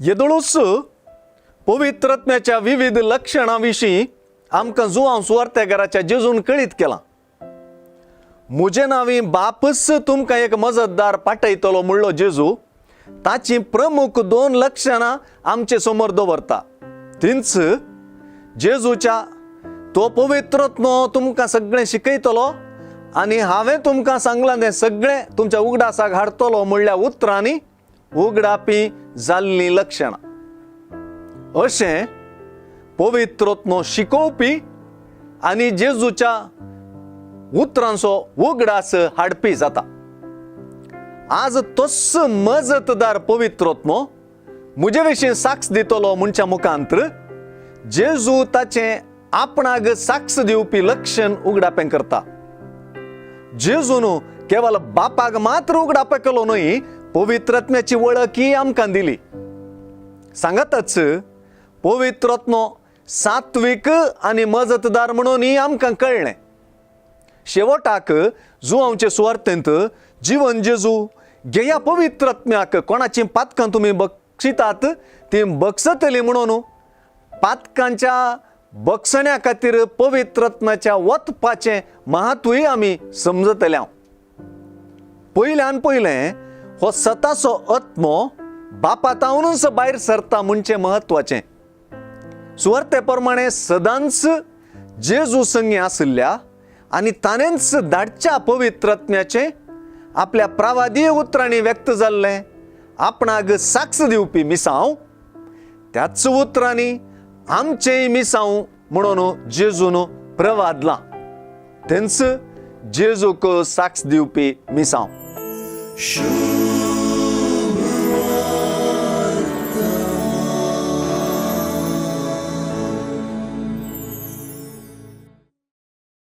येदळूस पवित्रत्म्याच्या विविध लक्षणांविषयी आमकां जुआंव सुवार्थेकाराच्या जेजून कळीत केला. म्हजे नांवी बापच तुमकां एक मजतदार पाठयतलो म्हणलो जेजू ताची प्रमुख 2 लक्षणां आमचे समोर दवरता. तींच जेजूच्या तो पवित्रत्मो तुमकां सगळें शिकयतलो आनी हांवें तुमकां सांगलां तें सगळें तुमच्या उगडासाक हाडटलो म्हणल्या उतरांनी उगडापी जाल्लीं लक्षणां. अशें पवित्रत्मो शिकोवपी आनी जेजूच्या उतरांचो उगडास हाडपी जाता. आज तोच मजतदार पवित्रत्मो म्हजे विशीं साक्ष दितलो म्हणच्या मुखांतर जेजू ताचें आपणाक साक्ष दिवपी लक्षण उगडापें करता. जेजून केवळ बापाक मात्र उगडाप केलो न्हय, पवित्रत्म्याची वळखी आमकां दिली. सांगातच पवित्रत्मो सात्विक आनी मजतदार म्हणूनय आमकां कळ्ळें. शेवटाक जुआंवचे सुवार्थेंत जीवन जेजू ह्या पवित्रत्म्याक कोणाची पातकां तुमी बक्षितात ती बक्षतली म्हणून पातकांच्या बक्षण्या खातीर पवित्रत्म्याच्या वतपाचें महत्वय आमी समजतल्या. पयल्यान पयलें हो सताचो आत्मो बापातावनूच भायर सरता म्हणचें महत्वाचें. सुवार्ते प्रमाणे सदांच जेजू संगी आसल्या आनी ताणेंच धाडच्या पवित्रत्म्याचें आपल्या प्रवादीय उतरांनी व्यक्त जाल्लें आपणाक साक्ष दिवपी मिसांव त्याच उतरांनी आमचेय मिसांव म्हणून जेजून प्रवादलां. तेंच जेजूक साक्ष दिवपी मिसांव.